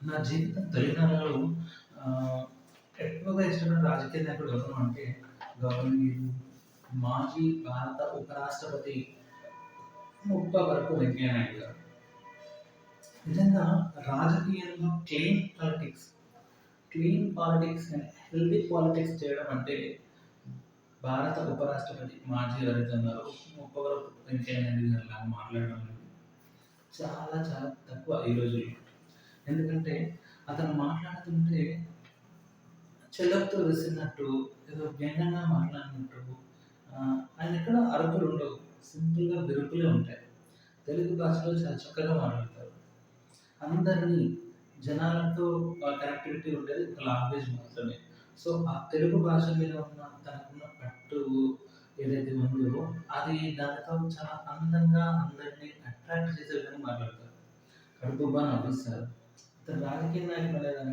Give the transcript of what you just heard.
నా జీవితం తొలినాళ్ళలో ఆహ్, ఎక్కువగా ఇష్టమైన రాజకీయ నాయకుడు ఎవరు అంటే గౌరవనీయులు మాజీ భారత ఉపరాష్ట్రపతి ముప్పవరపు వెంకయ్య నాయుడు గారు. నిజంగా రాజకీయంలో clean politics and healthy politics చేయడం అంటే భారత ఉపరాష్ట్రపతి మాజీ ఎవరైతే ఉన్నారో ముప్పవరపు వెంకయ్య నాయుడు గారు లాగా మాట్లాడడం అనేది చాలా చాలా తక్కువ ఈ రోజుల్లో. ఎందుకంటే అతను మాట్లాడుతుంటే చెల్లెతో వేసినట్టు, ఏదో వ్యంగ్యంగా మాట్లాడినట్టు ఆయనెక్కడ అరుపులుండవు. సింపుల్‌గా విరుపులే ఉంటాయి. తెలుగు భాషలో చాలా చక్కగా మాట్లాడతారు. అందరినీ జనాలతో కనెక్టివిటీ ఉండేది ఒక లాంగ్వేజ్ మాత్రమే. సో, ఆ తెలుగు భాష మీద ఉన్న తనకున్న పట్టు ఏదైతే ఉందో, అది దానితో చాలా అందంగా అందరిని అట్రాక్ట్ చేసే విధంగా మాట్లాడతారు. కడుపుబ్బా నవ్విస్తారు. ఇతను రాజకీయ నాయకుడు అనే